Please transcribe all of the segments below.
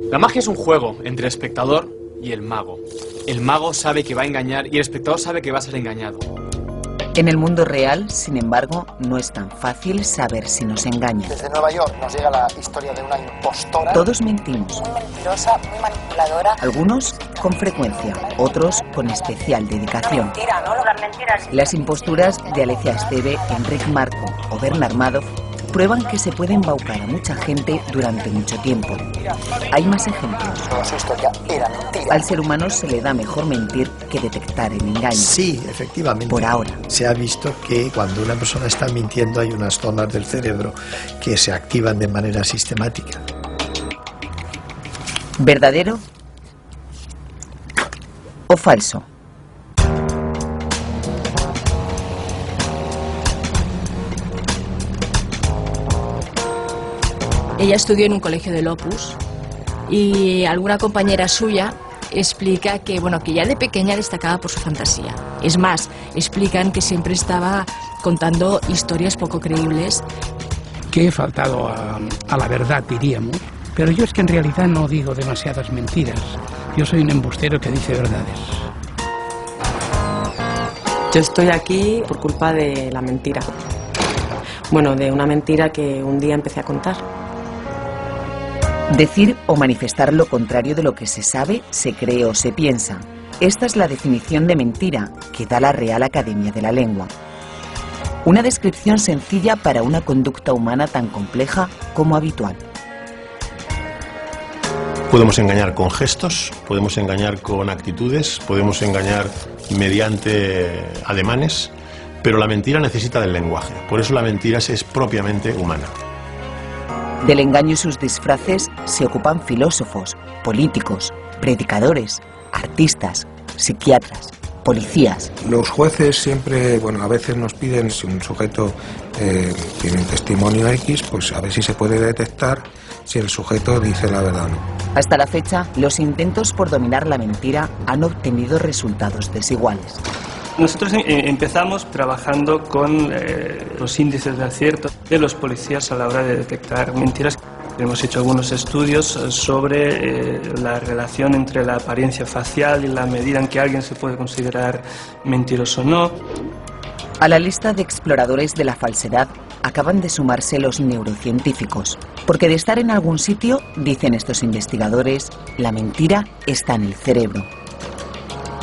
La magia es un juego entre el espectador y el mago. El mago sabe que va a engañar y el espectador sabe que va a ser engañado. En el mundo real, sin embargo, no es tan fácil saber si nos engañan. Desde Nueva York nos llega la historia de una impostora. Todos mentimos. Muy mentirosa, muy manipuladora. Algunos con frecuencia, otros con especial dedicación. Mentira, ¿no? Las mentiras. Las imposturas de Alicia Esteve, Enric Marco o Bernard Madoff prueban que se puede embaucar a mucha gente durante mucho tiempo. Hay más ejemplos. Toda su historia era mentira. Al ser humano se le da mejor mentir que detectar el engaño. Sí, efectivamente. Por ahora. Se ha visto que cuando una persona está mintiendo hay unas zonas del cerebro que se activan de manera sistemática. ¿Verdadero o falso? Ella estudió en un colegio del Opus y alguna compañera suya explica que, bueno, que ya de pequeña destacaba por su fantasía. Es más, explican que siempre estaba contando historias poco creíbles. Que he faltado a la verdad, diríamos, pero yo es que en realidad no digo demasiadas mentiras. Yo soy un embustero que dice verdades. Yo estoy aquí por culpa de la mentira. Bueno, de una mentira que un día empecé a contar. Decir o manifestar lo contrario de lo que se sabe, se cree o se piensa. Esta es la definición de mentira que da la Real Academia de la Lengua. Una descripción sencilla para una conducta humana tan compleja como habitual. Podemos engañar con gestos, podemos engañar con actitudes, podemos engañar mediante ademanes, pero la mentira necesita del lenguaje. Por eso la mentira es propiamente humana. Del engaño y sus disfraces se ocupan filósofos, políticos, predicadores, artistas, psiquiatras, policías. Los jueces siempre, bueno, a veces nos piden si un sujeto tiene un testimonio X, pues a ver si se puede detectar si el sujeto dice la verdad o no. Hasta la fecha, los intentos por dominar la mentira han obtenido resultados desiguales. Nosotros empezamos trabajando con los índices de acierto de los policías a la hora de detectar mentiras. Hemos hecho algunos estudios sobre la relación entre la apariencia facial y la medida en que alguien se puede considerar mentiroso o no. A la lista de exploradores de la falsedad acaban de sumarse los neurocientíficos, porque de estar en algún sitio, dicen estos investigadores, la mentira está en el cerebro.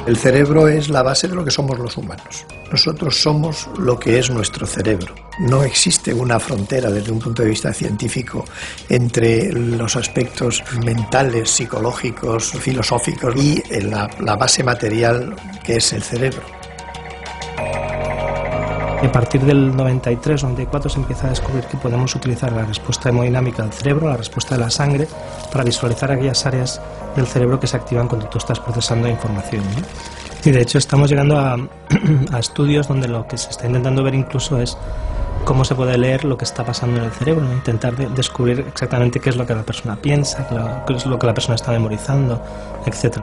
El cerebro es la base de lo que somos los humanos. Nosotros somos lo que es nuestro cerebro. No existe una frontera desde un punto de vista científico entre los aspectos mentales, psicológicos, filosóficos y la base material que es el cerebro. A partir del 93 o 94 se empieza a descubrir que podemos utilizar la respuesta hemodinámica del cerebro, la respuesta de la sangre, para visualizar aquellas áreas del cerebro que se activan cuando tú estás procesando información, ¿no? Y de hecho estamos llegando a estudios donde lo que se está intentando ver incluso es cómo se puede leer lo que está pasando en el cerebro, ¿no? Intentar descubrir exactamente qué es lo que la persona piensa, qué es lo que la persona está memorizando, etc.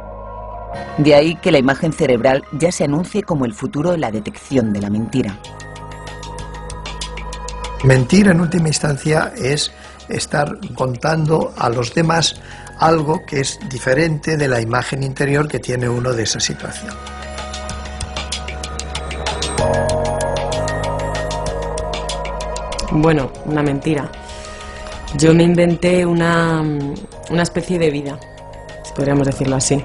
De ahí que la imagen cerebral ya se anuncie como el futuro en la detección de la mentira. Mentir en última instancia es estar contando a los demás algo que es diferente de la imagen interior que tiene uno de esa situación. Bueno, una mentira. Yo me inventé una especie de vida, si podríamos decirlo así.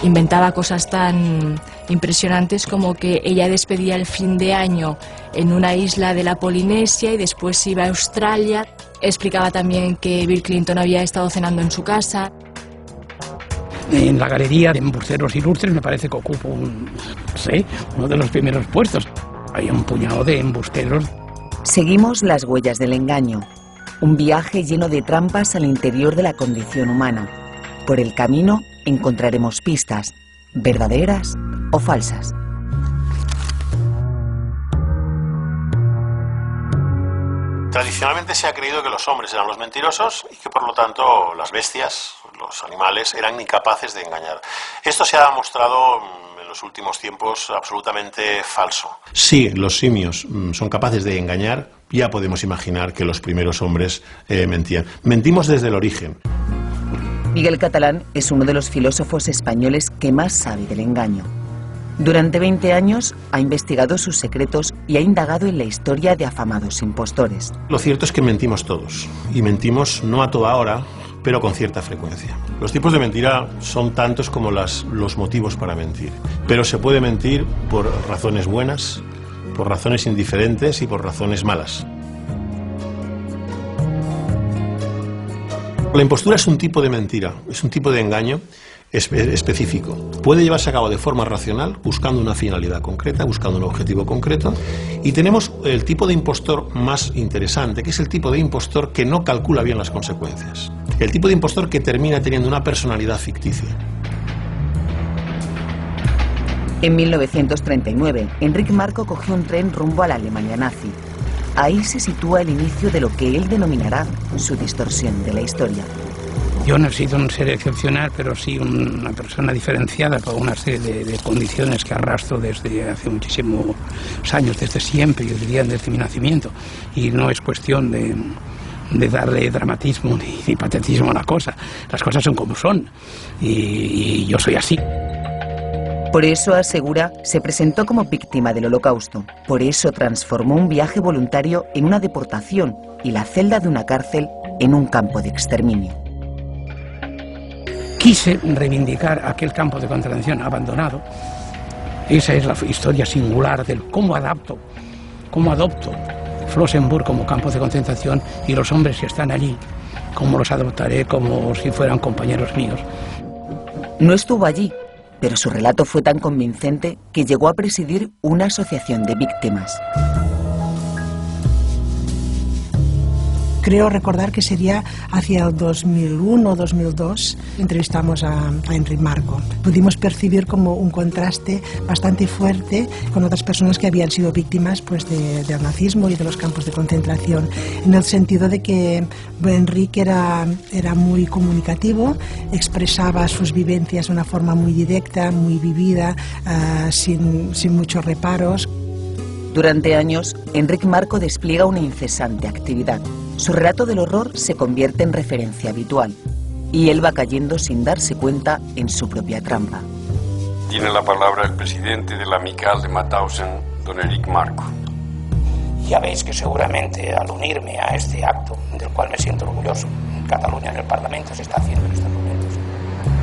Inventaba cosas tan impresionantes como que ella despedía el fin de año en una isla de la Polinesia y después iba a Australia. Explicaba también que Bill Clinton había estado cenando en su casa. En la galería de embusteros ilustres me parece que ocupo uno de los primeros puestos. Hay un puñado de embusteros. Seguimos las huellas del engaño, un viaje lleno de trampas al interior de la condición humana. Por el camino encontraremos pistas, verdaderas o falsas. Tradicionalmente se ha creído que los hombres eran los mentirosos y que por lo tanto las bestias, los animales, eran incapaces de engañar. Esto se ha mostrado en los últimos tiempos absolutamente falso. Sí, los simios son capaces de engañar, ya podemos imaginar que los primeros hombres mentían. Mentimos desde el origen. Miguel Catalán es uno de los filósofos españoles que más sabe del engaño. Durante 20 años ha investigado sus secretos y ha indagado en la historia de afamados impostores. Lo cierto es que mentimos todos, y mentimos no a toda hora, pero con cierta frecuencia. Los tipos de mentira son tantos como los motivos para mentir, pero se puede mentir por razones buenas, por razones indiferentes y por razones malas. La impostura es un tipo de mentira, es un tipo de engaño específico. Puede llevarse a cabo de forma racional, buscando una finalidad concreta, buscando un objetivo concreto. Y tenemos el tipo de impostor más interesante, que es el tipo de impostor que no calcula bien las consecuencias. El tipo de impostor que termina teniendo una personalidad ficticia. En 1939, Enric Marco cogió un tren rumbo a la Alemania nazi. Ahí se sitúa el inicio de lo que él denominará su distorsión de la historia. Yo no he sido un ser excepcional, pero sí una persona diferenciada por una serie de condiciones que arrastro desde hace muchísimos años, desde siempre, yo diría desde mi nacimiento. Y no es cuestión de darle dramatismo ni patetismo a la cosa. Las cosas son como son y yo soy así. Por eso, asegura, se presentó como víctima del Holocausto. Por eso transformó un viaje voluntario en una deportación y la celda de una cárcel en un campo de exterminio. Quise reivindicar aquel campo de concentración abandonado. Esa es la historia singular del cómo adopto Flossenbürg como campo de concentración y los hombres que están allí, cómo los adoptaré como si fueran compañeros míos. No estuvo allí, pero su relato fue tan convincente que llegó a presidir una asociación de víctimas. Creo recordar que sería hacia el 2001 o 2002, entrevistamos a Enric Marco. Pudimos percibir como un contraste bastante fuerte con otras personas que habían sido víctimas pues, del nazismo y de los campos de concentración, en el sentido de que Enric era muy comunicativo, expresaba sus vivencias de una forma muy directa, muy vivida, sin muchos reparos. Durante años, Enric Marco despliega una incesante actividad. Su relato del horror se convierte en referencia habitual y él va cayendo sin darse cuenta en su propia trampa. Tiene la palabra el presidente de la Amical de Mauthausen, don Enric Marco. Ya veis que seguramente al unirme a este acto, del cual me siento orgulloso, en Cataluña, en el Parlamento, se está haciendo en estos momentos.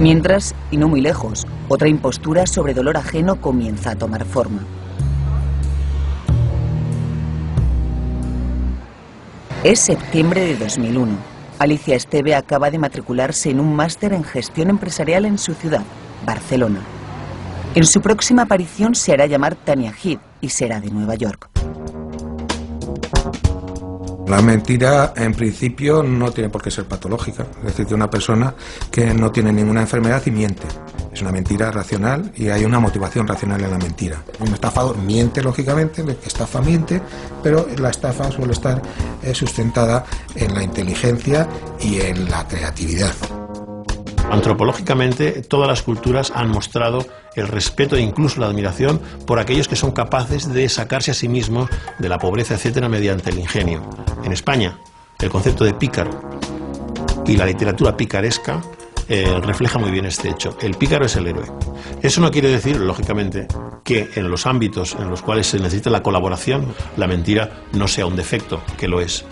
Mientras, y no muy lejos, otra impostura sobre dolor ajeno comienza a tomar forma. Es septiembre de 2001. Alicia Esteve acaba de matricularse en un máster en gestión empresarial en su ciudad, Barcelona. En su próxima aparición se hará llamar Tania Heath y será de Nueva York. La mentira, en principio, no tiene por qué ser patológica. Es decir, que una persona que no tiene ninguna enfermedad y miente. Es una mentira racional y hay una motivación racional en la mentira. Un estafador miente, lógicamente, el que estafa miente, pero la estafa suele estar sustentada en la inteligencia y en la creatividad. Antropológicamente, todas las culturas han mostrado el respeto e incluso la admiración por aquellos que son capaces de sacarse a sí mismos de la pobreza, etcétera, mediante el ingenio. En España, el concepto de pícaro y la literatura picaresca refleja muy bien este hecho. El pícaro es el héroe. Eso no quiere decir, lógicamente, que en los ámbitos en los cuales se necesita la colaboración, la mentira no sea un defecto, que lo es.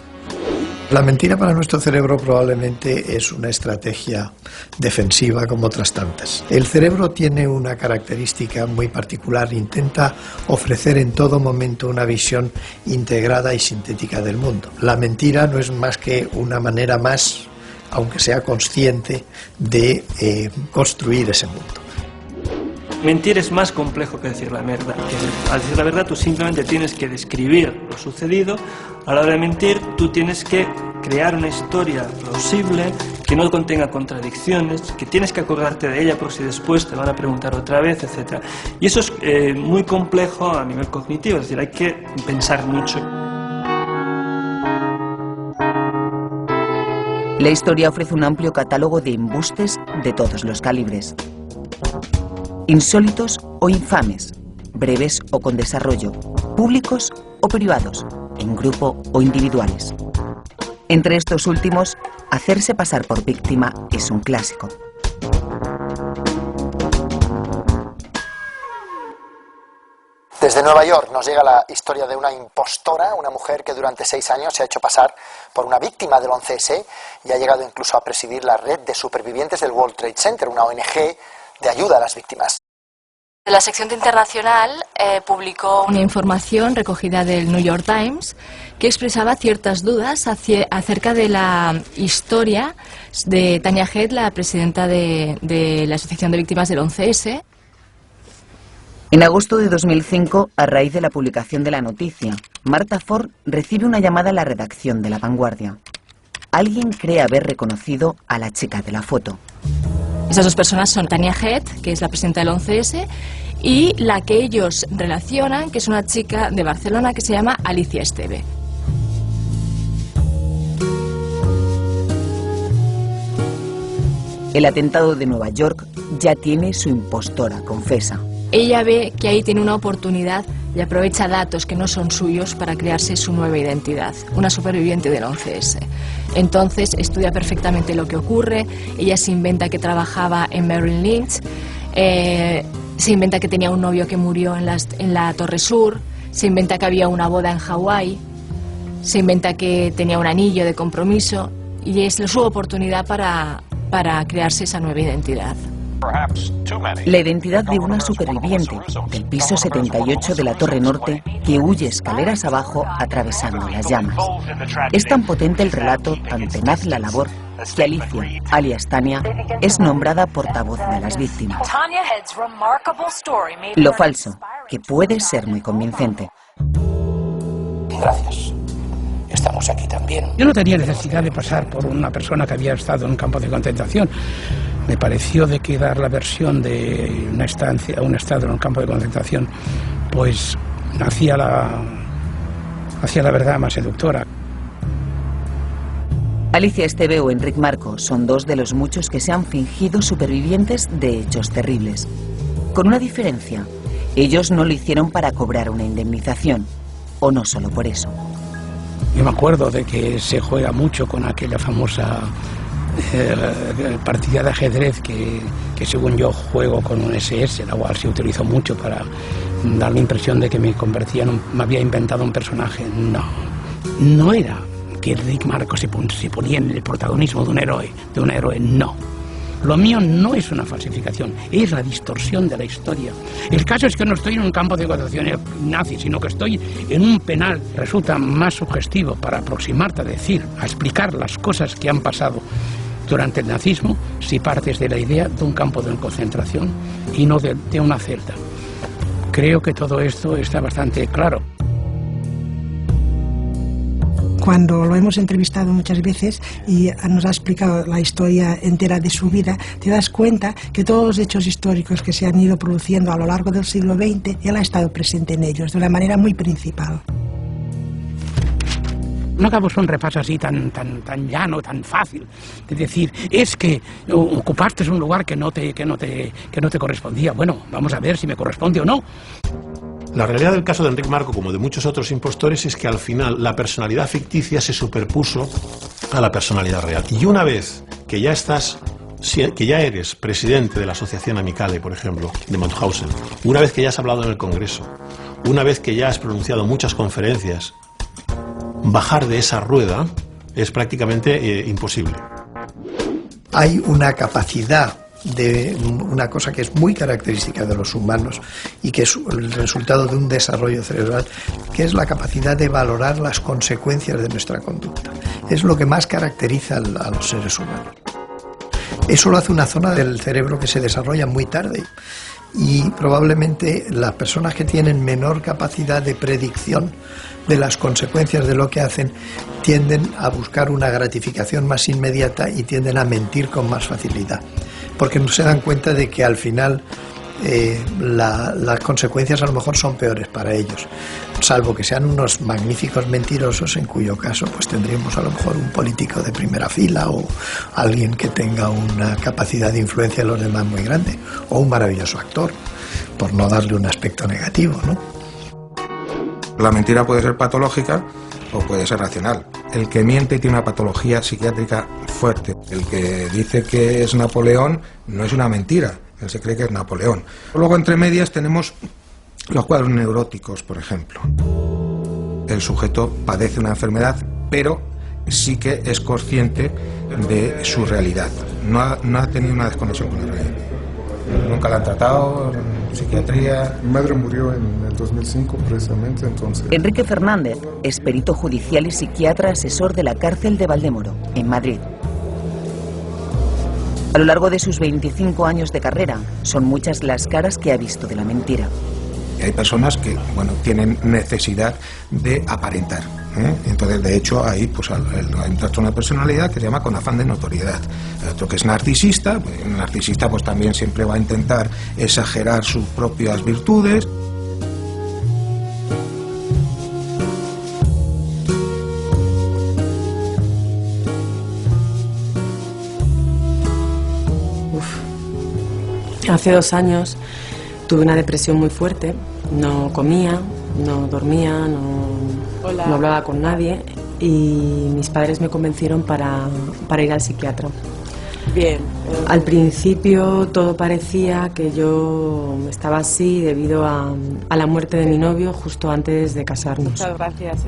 La mentira para nuestro cerebro probablemente es una estrategia defensiva como otras tantas. El cerebro tiene una característica muy particular, intenta ofrecer en todo momento una visión integrada y sintética del mundo. La mentira no es más que una manera más, aunque sea consciente, de construir ese mundo. Mentir es más complejo que decir la verdad. Al decir la verdad tú simplemente tienes que describir lo sucedido. A la hora de mentir tú tienes que crear una historia plausible, que no contenga contradicciones, que tienes que acordarte de ella por si después te van a preguntar otra vez, etc. Y eso es muy complejo a nivel cognitivo, es decir, hay que pensar mucho. La historia ofrece un amplio catálogo de embustes de todos los calibres. Insólitos o infames, breves o con desarrollo, públicos o privados, en grupo o individuales. Entre estos últimos, hacerse pasar por víctima es un clásico. Desde Nueva York nos llega la historia de una impostora, una mujer que durante 6 años se ha hecho pasar por una víctima del 11S y ha llegado incluso a presidir la red de supervivientes del World Trade Center, una ONG de ayuda a las víctimas. La sección de Internacional publicó una información recogida del New York Times que expresaba ciertas dudas acerca de la historia de Tanya Head, la presidenta de la Asociación de Víctimas del 11S. En agosto de 2005, a raíz de la publicación de la noticia, Marta Ford recibe una llamada a la redacción de La Vanguardia. Alguien cree haber reconocido a la chica de la foto. Esas dos personas son Tanya Head, que es la presidenta del 11S, y la que ellos relacionan, que es una chica de Barcelona que se llama Alicia Esteve. El atentado de Nueva York ya tiene su impostora, confesa. Ella ve que ahí tiene una oportunidad y aprovecha datos que no son suyos para crearse su nueva identidad, una superviviente del 11S. Entonces estudia perfectamente lo que ocurre, ella se inventa que trabajaba en Merrill Lynch, se inventa que tenía un novio que murió en la Torre Sur, se inventa que había una boda en Hawái, se inventa que tenía un anillo de compromiso y es su oportunidad para crearse esa nueva identidad. La identidad de una superviviente del piso 78 de la Torre Norte que huye escaleras abajo atravesando las llamas. Es tan potente el relato, tan tenaz la labor, que Alicia, alias Tania, es nombrada portavoz de las víctimas. Lo falso, que puede ser muy convincente. Gracias. Estamos aquí también. Yo no tenía necesidad de pasar por una persona que había estado en un campo de concentración. Me pareció de que dar la versión de una estancia, un estado en un campo de concentración, pues hacía la verdad más seductora. Alicia Esteve o Enric Marco son dos de los muchos que se han fingido supervivientes de hechos terribles. Con una diferencia, ellos no lo hicieron para cobrar una indemnización, o no solo por eso. Yo me acuerdo de que se juega mucho con aquella famosa partida de ajedrez que según yo juego con un SS, la cual se utilizó mucho para dar la impresión de que me había inventado un personaje. No era que Enric Marco se ponía en el protagonismo de un héroe, no. Lo mío no es una falsificación, es la distorsión de la historia. El caso es que no estoy en un campo de concentración nazi, sino que estoy en un penal. Resulta más sugestivo para aproximarte a explicar las cosas que han pasado durante el nazismo si partes de la idea de un campo de concentración y no de una celda. Creo que todo esto está bastante claro. Cuando lo hemos entrevistado muchas veces y nos ha explicado la historia entera de su vida, te das cuenta que todos los hechos históricos que se han ido produciendo a lo largo del siglo XX, él ha estado presente en ellos de una manera muy principal. No hagamos un repaso así tan llano, tan fácil, de decir, es que ocupaste un lugar que no te correspondía. Bueno, vamos a ver si me corresponde o no. La realidad del caso de Enric Marco, como de muchos otros impostores, es que al final la personalidad ficticia se superpuso a la personalidad real. Y una vez que ya eres presidente de la Asociación Amicale, por ejemplo, de Mauthausen, una vez que ya has hablado en el Congreso, una vez que ya has pronunciado muchas conferencias, bajar de esa rueda es prácticamente imposible. Hay una capacidad de una cosa que es muy característica de los humanos y que es el resultado de un desarrollo cerebral, que es la capacidad de valorar las consecuencias de nuestra conducta. Es lo que más caracteriza a los seres humanos. Eso lo hace una zona del cerebro que se desarrolla muy tarde y probablemente las personas que tienen menor capacidad de predicción de las consecuencias de lo que hacen tienden a buscar una gratificación más inmediata y tienden a mentir con más facilidad, porque no se dan cuenta de que al final las consecuencias a lo mejor son peores para ellos, salvo que sean unos magníficos mentirosos, en cuyo caso pues tendríamos a lo mejor un político de primera fila o alguien que tenga una capacidad de influencia en los demás muy grande, o un maravilloso actor, por no darle un aspecto negativo, ¿no? La mentira puede ser patológica o puede ser racional. el que miente tiene una patología psiquiátrica fuerte. El que dice que es Napoleón no es una mentira, él se cree que es Napoleón. Luego, entre medias, tenemos los cuadros neuróticos, por ejemplo. El sujeto padece una enfermedad, pero sí que es consciente de su realidad. No ha tenido una desconexión con la realidad. Nunca la han tratado en psiquiatría. Mi madre murió en el 2005 precisamente, entonces. Enrique Fernández es perito judicial y psiquiatra asesor de la cárcel de Valdemoro, en Madrid. A lo largo de sus 25 años de carrera, son muchas las caras que ha visto de la mentira. Hay personas que, bueno, tienen necesidad de aparentar, ¿eh? Entonces, de hecho, hay pues, hay un trastorno de personalidad que se llama con afán de notoriedad. El otro que es narcisista, pues, el narcisista pues también siempre va a intentar exagerar sus propias virtudes. Hace 2 años tuve una depresión muy fuerte, no comía, no dormía, no hablaba con nadie y mis padres me convencieron para ir al psiquiatra. Bien. Al principio todo parecía que yo estaba así debido a la muerte de mi novio justo antes de casarnos. Muchas gracias.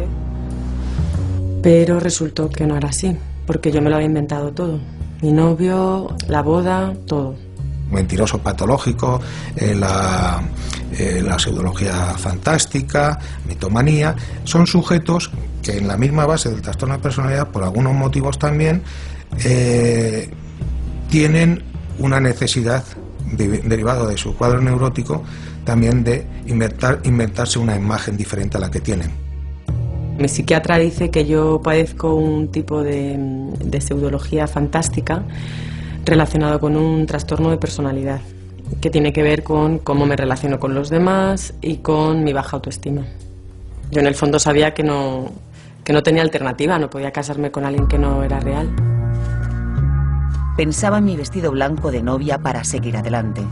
Pero resultó que no era así, porque yo me lo había inventado todo. Mi novio, la boda, todo. Mentiroso patológico, la pseudología fantástica, mitomanía, son sujetos que en la misma base del trastorno de personalidad, por algunos motivos también, tienen una necesidad derivada de su cuadro neurótico también de inventarse una imagen diferente a la que tienen. Mi psiquiatra dice que yo padezco un tipo de pseudología fantástica relacionado con un trastorno de personalidad que tiene que ver con cómo me relaciono con los demás y con mi baja autoestima. Yo en el fondo sabía que no tenía alternativa, no podía casarme con alguien que no era real. Pensaba en mi vestido blanco de novia para seguir adelante.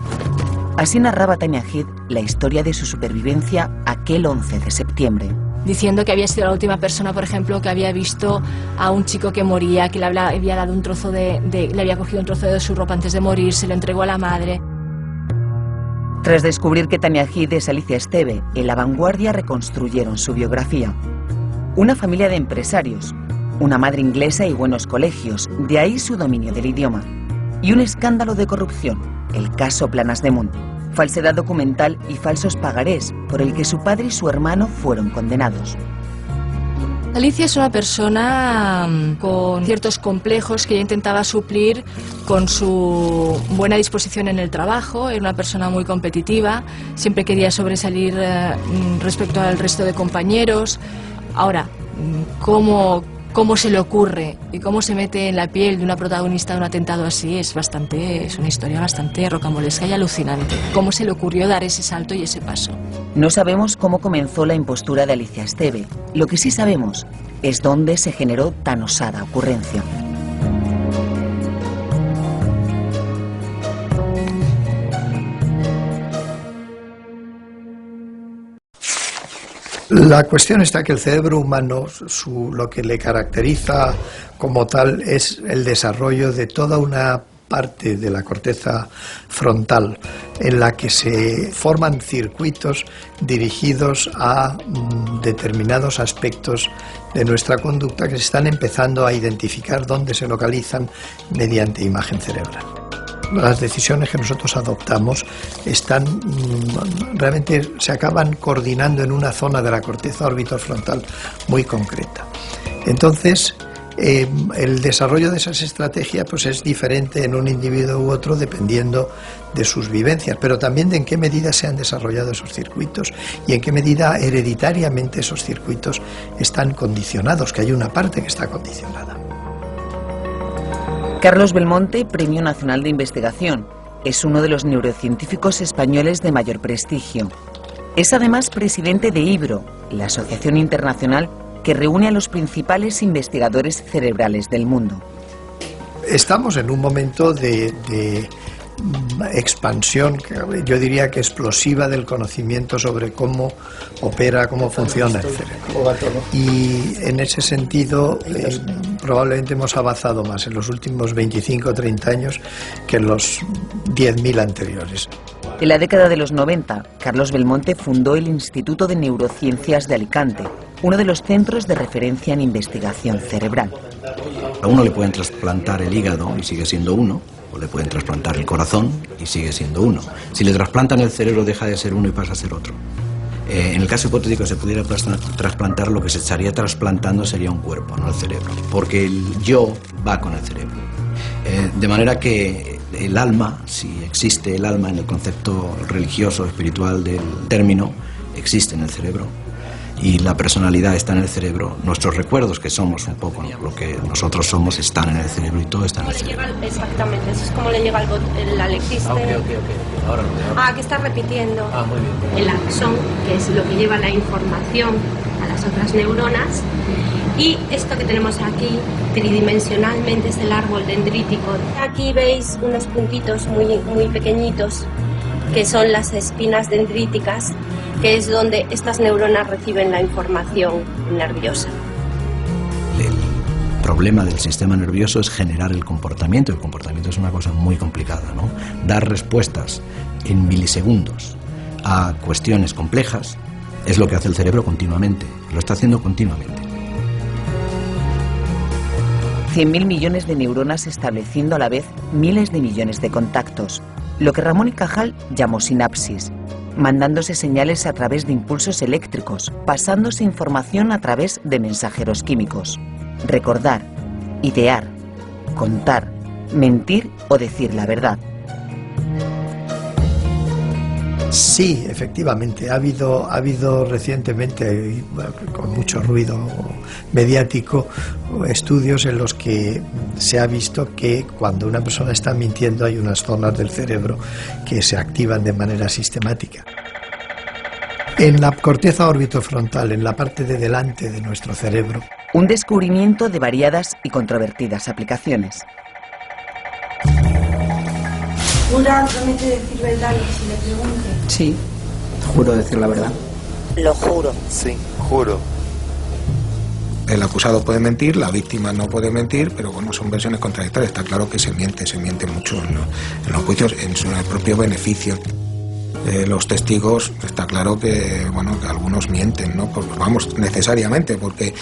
Así narraba Tania Gid la historia de su supervivencia aquel 11 de septiembre. Diciendo que había sido la última persona, por ejemplo, que había visto a un chico que moría, que le había dado un trozo le había cogido un trozo de su ropa antes de morir, se lo entregó a la madre. Tras descubrir que Tania Gid es Alicia Esteve, en La Vanguardia reconstruyeron su biografía. Una familia de empresarios, una madre inglesa y buenos colegios, de ahí su dominio del idioma. Y un escándalo de corrupción, el caso Planas de Munt. Falsedad documental y falsos pagarés por el que su padre y su hermano fueron condenados. Alicia es una persona con ciertos complejos que ella intentaba suplir con su buena disposición en el trabajo. Era una persona muy competitiva, siempre quería sobresalir respecto al resto de compañeros. Ahora, ¿cómo se le ocurre y cómo se mete en la piel de una protagonista de un atentado así? Es una historia bastante rocambolesca y alucinante. ¿Cómo se le ocurrió dar ese salto y ese paso? No sabemos cómo comenzó la impostura de Alicia Esteve. Lo que sí sabemos es dónde se generó tan osada ocurrencia. La cuestión está que el cerebro humano, lo que le caracteriza como tal es el desarrollo de toda una parte de la corteza frontal en la que se forman circuitos dirigidos a determinados aspectos de nuestra conducta que se están empezando a identificar dónde se localizan mediante imagen cerebral. Las decisiones que nosotros adoptamos realmente se acaban coordinando en una zona de la corteza orbitofrontal muy concreta. Entonces, el desarrollo de esas estrategias pues es diferente en un individuo u otro dependiendo de sus vivencias, pero también de en qué medida se han desarrollado esos circuitos y en qué medida hereditariamente esos circuitos están condicionados, que hay una parte que está condicionada. Carlos Belmonte, Premio Nacional de Investigación, es uno de los neurocientíficos españoles de mayor prestigio. Es además presidente de IBRO, la asociación internacional que reúne a los principales investigadores cerebrales del mundo. Estamos en un momento de expansión, yo diría que explosiva, del conocimiento sobre cómo opera, cómo funciona el cerebro. Y en ese sentido probablemente hemos avanzado más en los últimos 25 o 30 años que en los 10.000 anteriores. En la década de los 90, Carlos Belmonte fundó el Instituto de Neurociencias de Alicante, uno de los centros de referencia en investigación cerebral. A uno le pueden trasplantar el hígado y sigue siendo uno, o le pueden trasplantar el corazón y sigue siendo uno. Si le trasplantan el cerebro, deja de ser uno y pasa a ser otro. En el caso hipotético que se pudiera trasplantar, lo que se estaría trasplantando sería un cuerpo, no el cerebro, porque el yo va con el cerebro. De manera que el alma, si existe el alma en el concepto religioso, espiritual del término, existe en el cerebro. Y la personalidad está en el cerebro. Nuestros recuerdos, que somos un poco, ¿no?, lo que nosotros somos, están en el cerebro y todo está en el cerebro. Exactamente, eso es como le llega el Alexis. Ahora que está repitiendo. Muy bien. El axón, que es lo que lleva la información a las otras neuronas. Y esto que tenemos aquí, tridimensionalmente, es el árbol dendrítico. Aquí veis unos puntitos muy pequeñitos, que son las espinas dendríticas, que es donde estas neuronas reciben la información nerviosa. El problema del sistema nervioso es generar el comportamiento. El comportamiento es una cosa muy complicada, ¿no? Dar respuestas en milisegundos a cuestiones complejas es lo que hace el cerebro continuamente. Lo está haciendo continuamente. 100.000 millones de neuronas estableciendo a la vez miles de millones de contactos, lo que Ramón y Cajal llamó sinapsis, mandándose señales a través de impulsos eléctricos, pasándose información a través de mensajeros químicos. Recordar, idear, contar, mentir o decir la verdad. Sí, efectivamente, ha habido recientemente, con mucho ruido mediático, estudios en los que se ha visto que cuando una persona está mintiendo hay unas zonas del cerebro que se activan de manera sistemática. En la corteza orbitofrontal, en la parte de delante de nuestro cerebro. Un descubrimiento de variadas y controvertidas aplicaciones. ¿Jura promete decir verdad si le pregunte? Sí, juro decir la verdad. Lo juro. Sí, juro. El acusado puede mentir, la víctima no puede mentir, pero bueno, son versiones contradictorias. Está claro que se miente mucho en los juicios, en su propio beneficio. Los testigos, está claro que, bueno, que algunos mienten, ¿no? Pues vamos, necesariamente, porque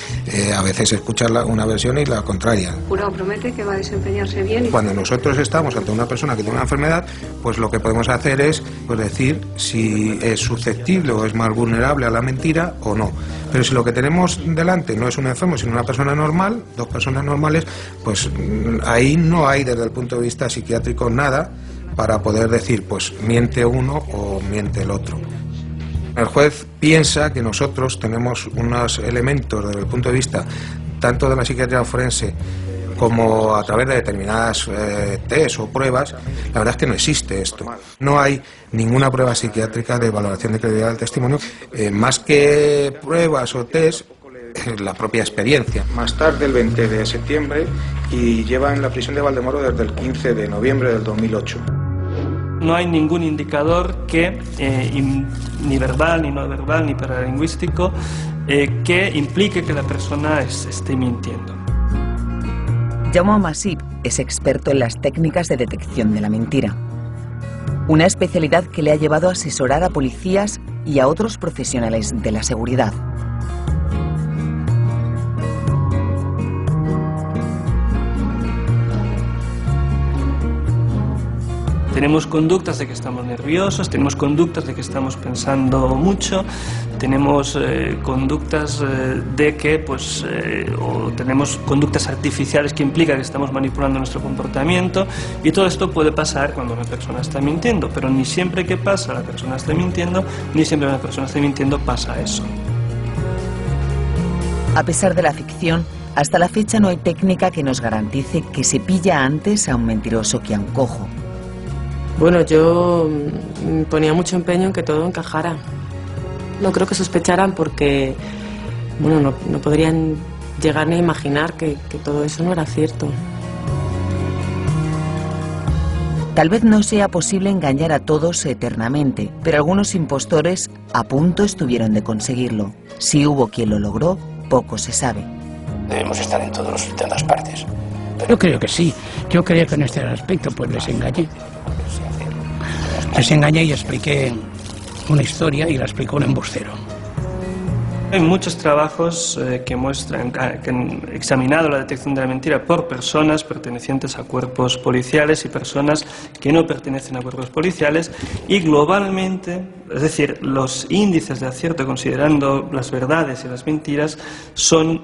a veces escuchan una versión y la contraria. Jurado promete que va a desempeñarse bien. Cuando nosotros estamos ante una persona que tiene una enfermedad, pues lo que podemos hacer es pues decir si es susceptible o es más vulnerable a la mentira o no. Pero si lo que tenemos delante no es un enfermo, sino una persona normal, dos personas normales, pues ahí no hay desde el punto de vista psiquiátrico nada para poder decir, pues miente uno o miente el otro. El juez piensa que nosotros tenemos unos elementos desde el punto de vista tanto de la psiquiatría forense como a través de determinadas test o pruebas. La verdad es que no existe esto. No hay ninguna prueba psiquiátrica de valoración de credibilidad del testimonio, más que pruebas o test, la propia experiencia. Más tarde, el 20 de septiembre, y lleva en la prisión de Valdemoro desde el 15 de noviembre del 2008. No hay ningún indicador que, ni verbal, ni no verbal, ni paralingüístico, que implique que la persona esté mintiendo. Jaume Masip es experto en las técnicas de detección de la mentira. Una especialidad que le ha llevado a asesorar a policías y a otros profesionales de la seguridad. Tenemos conductas de que estamos nerviosos, tenemos conductas de que estamos pensando mucho, tenemos conductas de que, o tenemos conductas artificiales que implican que estamos manipulando nuestro comportamiento, y todo esto puede pasar cuando una persona está mintiendo, pero ni siempre que pasa la persona está mintiendo, ni siempre una persona está mintiendo pasa eso. A pesar de la ficción, hasta la fecha no hay técnica que nos garantice que se pilla antes a un mentiroso que a un cojo. Bueno, yo ponía mucho empeño en que todo encajara. No creo que sospecharan porque, bueno, no podrían llegar ni a imaginar que todo eso no era cierto. Tal vez no sea posible engañar a todos eternamente, pero algunos impostores a punto estuvieron de conseguirlo. Si hubo quien lo logró, poco se sabe. Debemos estar en todas partes. Yo creo que sí. Yo creo que en este aspecto pues les engañé. Les engañé y expliqué una historia y la explicó un embustero. Hay muchos trabajos que muestran, que han examinado la detección de la mentira por personas pertenecientes a cuerpos policiales y personas que no pertenecen a cuerpos policiales, y globalmente, es decir, los índices de acierto considerando las verdades y las mentiras son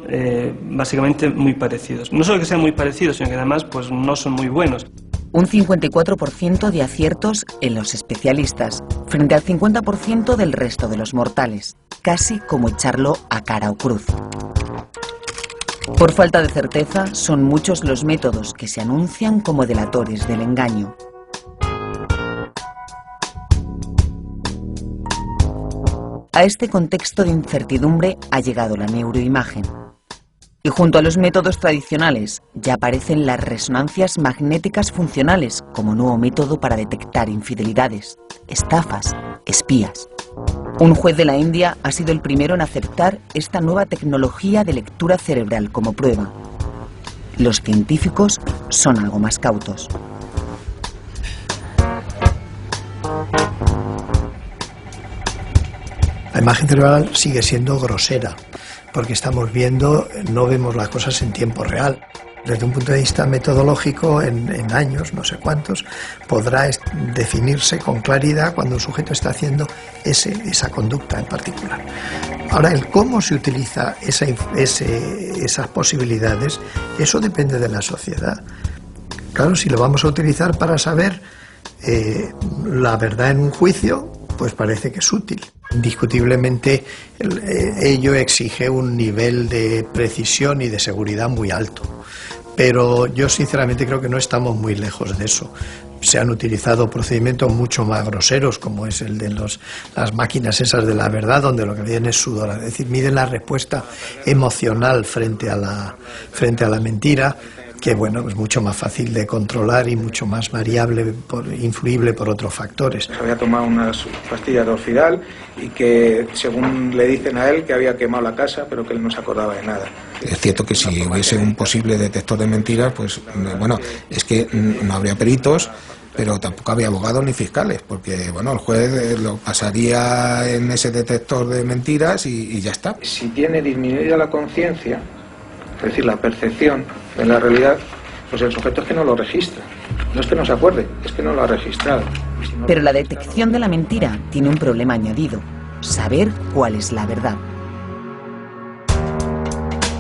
básicamente muy parecidos. No solo que sean muy parecidos, sino que además pues no son muy buenos. Un 54% de aciertos en los especialistas, frente al 50% del resto de los mortales, casi como echarlo a cara o cruz. Por falta de certeza, son muchos los métodos que se anuncian como delatores del engaño. A este contexto de incertidumbre ha llegado la neuroimagen. Y junto a los métodos tradicionales ya aparecen las resonancias magnéticas funcionales como nuevo método para detectar infidelidades, estafas, espías. Un juez de la India ha sido el primero en aceptar esta nueva tecnología de lectura cerebral como prueba. Los científicos son algo más cautos. La imagen cerebral sigue siendo grosera, porque no vemos las cosas en tiempo real. Desde un punto de vista metodológico, en años, no sé cuántos, podrá definirse con claridad cuando un sujeto está haciendo esa conducta en particular. Ahora, el cómo se utiliza esas posibilidades, eso depende de la sociedad. Claro, si lo vamos a utilizar para saber la verdad en un juicio, pues parece que es útil. Indiscutiblemente ello exige un nivel de precisión y de seguridad muy alto, pero yo sinceramente creo que no estamos muy lejos de eso. Se han utilizado procedimientos mucho más groseros, como es el de las máquinas esas de la verdad, donde lo que miden es sudor, es decir, miden la respuesta emocional frente a la mentira, que bueno, es mucho más fácil de controlar y mucho más variable, influible por otros factores. Había tomado unas pastillas de Orfidal y que, según le dicen a él, que había quemado la casa, pero que él no se acordaba de nada. Es cierto que si hubiese un posible detector de mentiras, pues bueno, es que no habría peritos, pero tampoco había abogados ni fiscales, porque bueno, el juez lo pasaría en ese detector de mentiras y ya está. Si tiene disminuida la conciencia, es decir, la percepción de la realidad, pues el sujeto es que no lo registra. No es que no se acuerde, es que no lo ha registrado. Pero la detección de la mentira tiene un problema añadido: saber cuál es la verdad.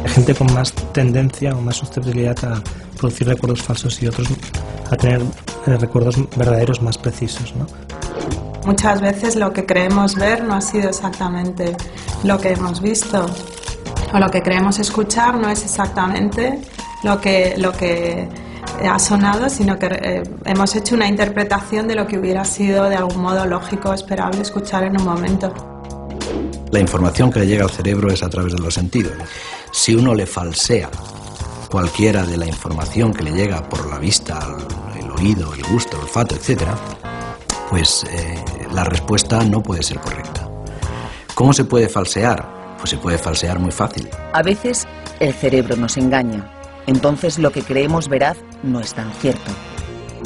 Hay gente con más tendencia o más susceptibilidad a producir recuerdos falsos y otros a tener recuerdos verdaderos más precisos, ¿no? Muchas veces lo que creemos ver no ha sido exactamente lo que hemos visto, o lo que creemos escuchar no es exactamente lo que ha sonado, sino que hemos hecho una interpretación de lo que hubiera sido de algún modo lógico, esperable escuchar en un momento. La información que le llega al cerebro es a través de los sentidos. Si uno le falsea cualquiera de la información que le llega por la vista, el oído, el gusto, el olfato, etc., pues la respuesta no puede ser correcta. ¿Cómo se puede falsear? Pues se puede falsear muy fácil. A veces el cerebro nos engaña. Entonces lo que creemos veraz no es tan cierto.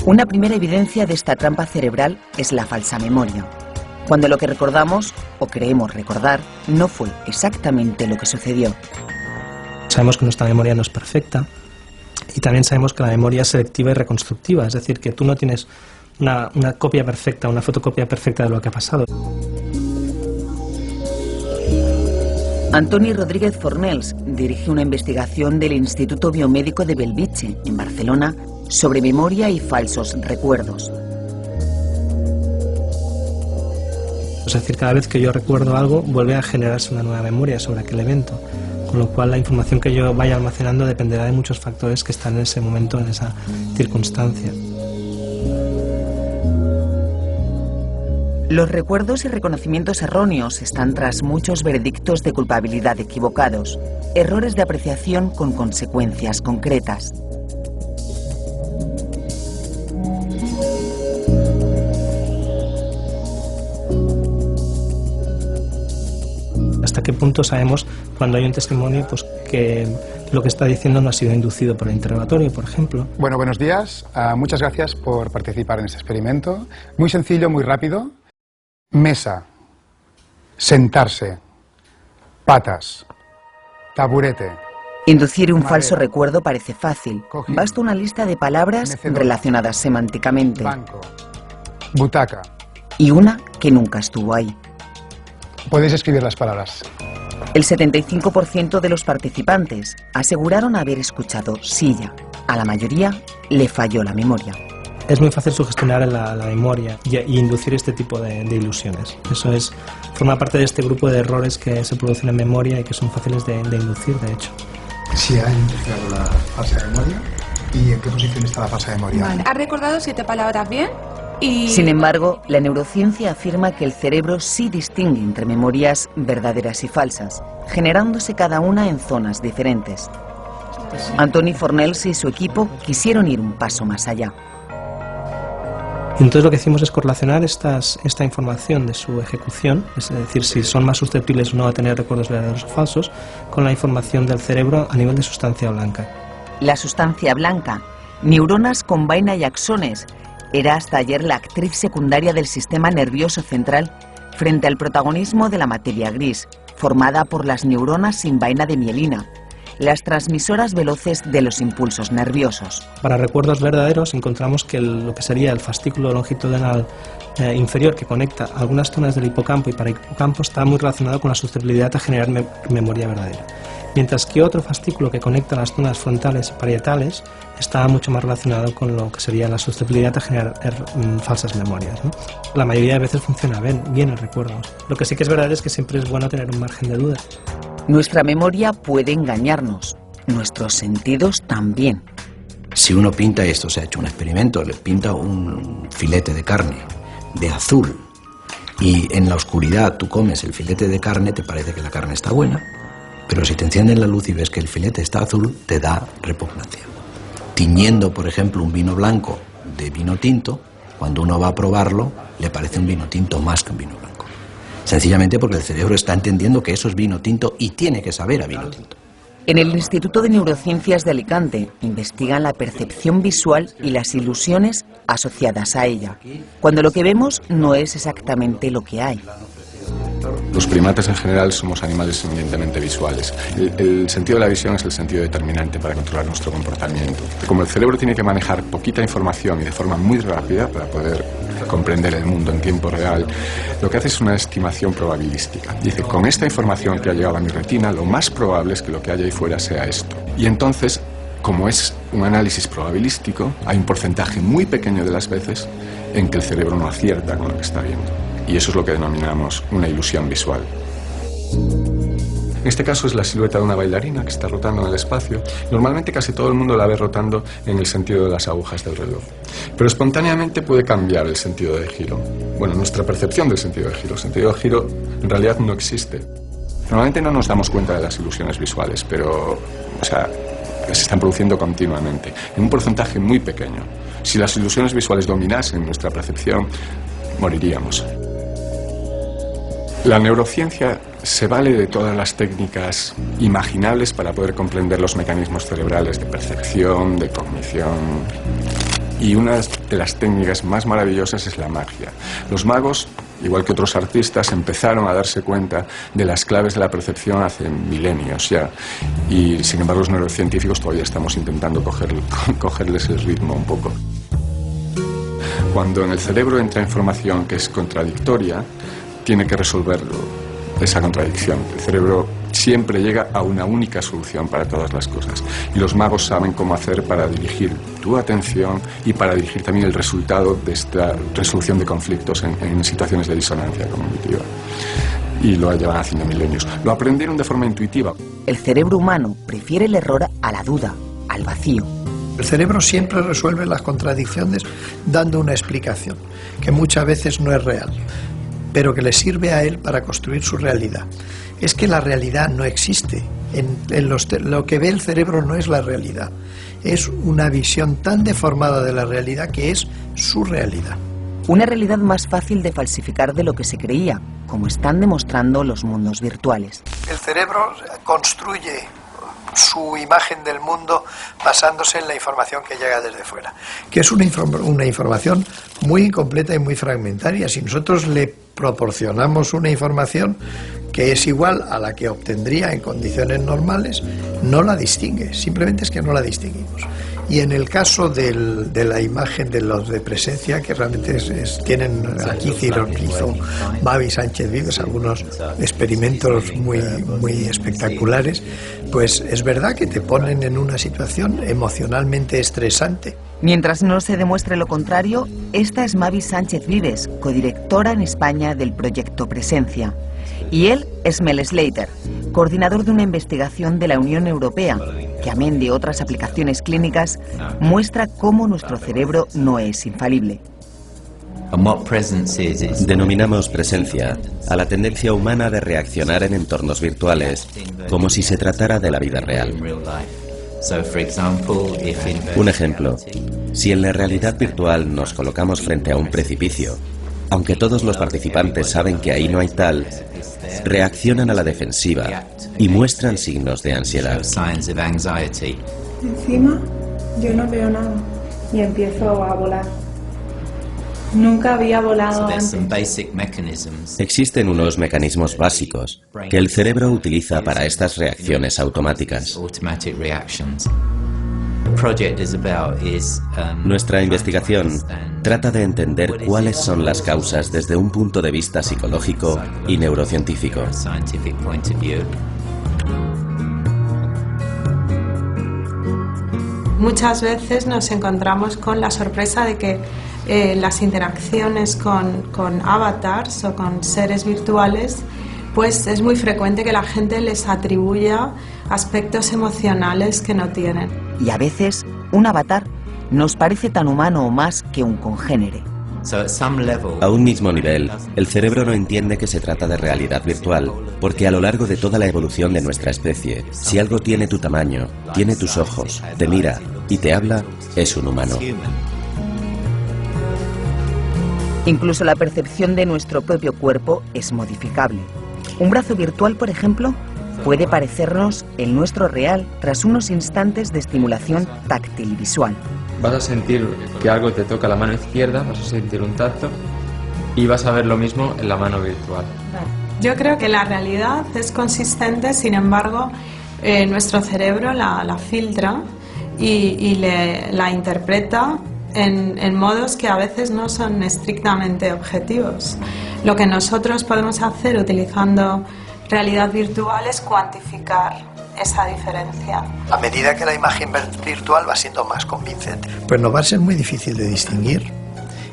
Una primera evidencia de esta trampa cerebral es la falsa memoria. Cuando lo que recordamos o creemos recordar no fue exactamente lo que sucedió. Sabemos que nuestra memoria no es perfecta y también sabemos que la memoria es selectiva y reconstructiva, es decir, que tú no tienes una copia perfecta, una fotocopia perfecta de lo que ha pasado. Antoni Rodríguez Fornells dirige una investigación del Instituto Biomédico de Bellvitge, en Barcelona, sobre memoria y falsos recuerdos. Es decir, cada vez que yo recuerdo algo, vuelve a generarse una nueva memoria sobre aquel evento, con lo cual la información que yo vaya almacenando dependerá de muchos factores que están en ese momento, en esa circunstancia. Los recuerdos y reconocimientos erróneos están tras muchos veredictos de culpabilidad equivocados, errores de apreciación con consecuencias concretas. qué punto sabemos cuando hay un testimonio pues que lo que está diciendo no ha sido inducido por el interrogatorio, por ejemplo. Bueno, buenos días. Muchas gracias por participar en este experimento. Muy sencillo, muy rápido. Mesa, sentarse, patas, taburete. Inducir un falso recuerdo parece fácil. Basta una lista de palabras relacionadas semánticamente. Banco, butaca. Y una que nunca estuvo ahí. Podéis escribir las palabras. El 75% de los participantes aseguraron haber escuchado silla. A la mayoría le falló la memoria. Es muy fácil sugestionar la memoria y inducir este tipo de ilusiones. Eso forma parte de este grupo de errores que se producen en memoria y que son fáciles de inducir, de hecho. Si ha identificado la falsa memoria y en qué posición está la falsa memoria. Vale. ¿Ha recordado 7 palabras bien? Sin embargo, la neurociencia afirma que el cerebro sí distingue entre memorias verdaderas y falsas, generándose cada una en zonas diferentes. Antoni Fornells y su equipo quisieron ir un paso más allá. Entonces lo que hicimos es correlacionar esta información de su ejecución, es decir, si son más susceptibles o no a tener recuerdos verdaderos o falsos, con la información del cerebro a nivel de sustancia blanca. La sustancia blanca, neuronas con vaina y axones, era hasta ayer la actriz secundaria del sistema nervioso central frente al protagonismo de la materia gris, formada por las neuronas sin vaina de mielina, las transmisoras veloces de los impulsos nerviosos. Para recuerdos verdaderos encontramos que lo que sería el fascículo longitudinal inferior que conecta algunas zonas del hipocampo y parahipocampo está muy relacionado con la susceptibilidad a generar memoria verdadera. Mientras que otro fascículo que conecta las zonas frontales y parietales está mucho más relacionado con lo que sería la susceptibilidad a generar falsas memorias, ¿no? La mayoría de veces funciona bien el recuerdo. Lo que sí que es verdad es que siempre es bueno tener un margen de duda. Nuestra memoria puede engañarnos, nuestros sentidos también. Si uno pinta esto, se ha hecho un experimento, le pinta un filete de carne de azul y en la oscuridad tú comes el filete de carne, te parece que la carne está buena, pero si te encienden la luz y ves que el filete está azul, te da repugnancia. Tiñendo, por ejemplo, un vino blanco de vino tinto, cuando uno va a probarlo, le parece un vino tinto más que un vino blanco. Sencillamente porque el cerebro está entendiendo que eso es vino tinto y tiene que saber a vino tinto. En el Instituto de Neurociencias de Alicante investigan la percepción visual y las ilusiones asociadas a ella, cuando lo que vemos no es exactamente lo que hay. Los primates en general somos animales eminentemente visuales. El sentido de la visión es el sentido determinante para controlar nuestro comportamiento. Como el cerebro tiene que manejar poquita información y de forma muy rápida para poder comprender el mundo en tiempo real, lo que hace es una estimación probabilística. Dice, con esta información que ha llegado a mi retina, lo más probable es que lo que haya ahí fuera sea esto. Y entonces, como es un análisis probabilístico, hay un porcentaje muy pequeño de las veces en que el cerebro no acierta con lo que está viendo. Y eso es lo que denominamos una ilusión visual. En este caso es la silueta de una bailarina que está rotando en el espacio. Normalmente casi todo el mundo la ve rotando en el sentido de las agujas del reloj. Pero espontáneamente puede cambiar el sentido de giro. Bueno, nuestra percepción del sentido de giro. El sentido de giro en realidad no existe. Normalmente no nos damos cuenta de las ilusiones visuales, pero, se están produciendo continuamente, en un porcentaje muy pequeño. Si las ilusiones visuales dominasen nuestra percepción, moriríamos. La neurociencia se vale de todas las técnicas imaginables para poder comprender los mecanismos cerebrales de percepción, de cognición. Y una de las técnicas más maravillosas es la magia. Los magos, igual que otros artistas, empezaron a darse cuenta de las claves de la percepción hace milenios ya. Y sin embargo los neurocientíficos todavía estamos intentando cogerles el ritmo un poco. Cuando en el cerebro entra información que es contradictoria, tiene que resolver esa contradicción. El cerebro siempre llega a una única solución para todas las cosas. Y los magos saben cómo hacer para dirigir tu atención y para dirigir también el resultado de esta resolución de conflictos en situaciones de disonancia cognitiva. Y lo llevan haciendo milenios. Lo aprendieron de forma intuitiva. El cerebro humano prefiere el error a la duda, al vacío. El cerebro siempre resuelve las contradicciones dando una explicación, que muchas veces no es real, pero que le sirve a él para construir su realidad. Es que la realidad no existe. Lo que ve el cerebro no es la realidad. Es una visión tan deformada de la realidad que es su realidad. Una realidad más fácil de falsificar de lo que se creía, como están demostrando los mundos virtuales. El cerebro construye su imagen del mundo basándose en la información que llega desde fuera, que es una información muy incompleta y muy fragmentaria. Si nosotros le proporcionamos una información que es igual a la que obtendría en condiciones normales, no la distingue, simplemente es que no la distinguimos. Y en el caso de la imagen de los de presencia, que realmente tienen aquí hizo Mavi Sánchez Vives algunos experimentos muy espectaculares, pues es verdad que te ponen en una situación emocionalmente estresante. Mientras no se demuestre lo contrario, esta es Mavi Sánchez Vives, codirectora en España del proyecto Presencia. Y él es Mel Slater, coordinador de una investigación de la Unión Europea, que amén de otras aplicaciones clínicas, muestra cómo nuestro cerebro no es infalible. Denominamos presencia a la tendencia humana de reaccionar en entornos virtuales como si se tratara de la vida real. Un ejemplo, si en la realidad virtual nos colocamos frente a un precipicio, aunque todos los participantes saben que ahí no hay tal, reaccionan a la defensiva y muestran signos de ansiedad. Encima, yo no veo nada y empiezo a volar. Nunca había volado antes. Existen unos mecanismos básicos que el cerebro utiliza para estas reacciones automáticas. Nuestra investigación trata de entender cuáles son las causas desde un punto de vista psicológico y neurocientífico. Muchas veces nos encontramos con la sorpresa de que las interacciones con avatars o con seres virtuales, pues es muy frecuente que la gente les atribuya aspectos emocionales que no tienen. Y a veces, un avatar nos parece tan humano o más que un congénere. A un mismo nivel, el cerebro no entiende que se trata de realidad virtual, porque a lo largo de toda la evolución de nuestra especie, si algo tiene tu tamaño, tiene tus ojos, te mira y te habla, es un humano. Incluso la percepción de nuestro propio cuerpo es modificable. Un brazo virtual, por ejemplo, puede parecernos el nuestro real tras unos instantes de estimulación táctil y visual. Vas a sentir que algo te toca la mano izquierda, vas a sentir un tacto y vas a ver lo mismo en la mano virtual. Yo creo que la realidad es consistente, sin embargo, nuestro cerebro la filtra y la interpreta en modos que a veces no son estrictamente objetivos. Lo que nosotros podemos hacer utilizando realidad virtual es cuantificar esa diferencia. A medida que la imagen virtual va siendo más convincente, pues nos va a ser muy difícil de distinguir.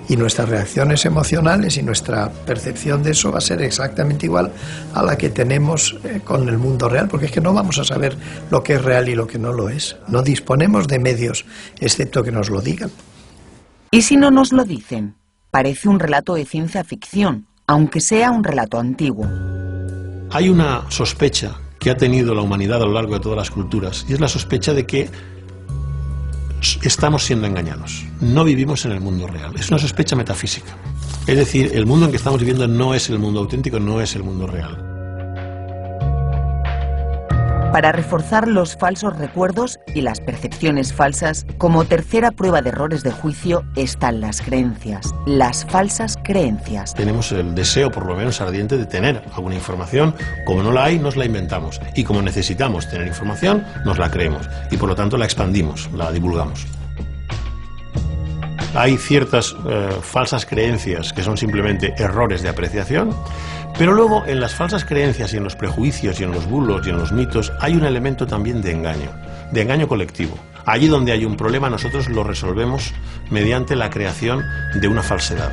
Y nuestras reacciones emocionales y nuestra percepción de eso va a ser exactamente igual a la que tenemos con el mundo real, porque es que no vamos a saber lo que es real y lo que no lo es. No disponemos de medios, excepto que nos lo digan. ¿Y si no nos lo dicen? Parece un relato de ciencia ficción, aunque sea un relato antiguo. Hay una sospecha que ha tenido la humanidad a lo largo de todas las culturas, y es la sospecha de que estamos siendo engañados. No vivimos en el mundo real. Es una sospecha metafísica. Es decir, el mundo en que estamos viviendo no es el mundo auténtico, no es el mundo real. Para reforzar los falsos recuerdos y las percepciones falsas, como tercera prueba de errores de juicio están las creencias, las falsas creencias. Tenemos el deseo, por lo menos ardiente, de tener alguna información. Como no la hay, nos la inventamos. Y como necesitamos tener información, nos la creemos. Y por lo tanto la expandimos, la divulgamos. Hay ciertas falsas creencias que son simplemente errores de apreciación. Pero luego en las falsas creencias y en los prejuicios y en los bulos y en los mitos hay un elemento también de engaño colectivo. Allí donde hay un problema nosotros lo resolvemos mediante la creación de una falsedad.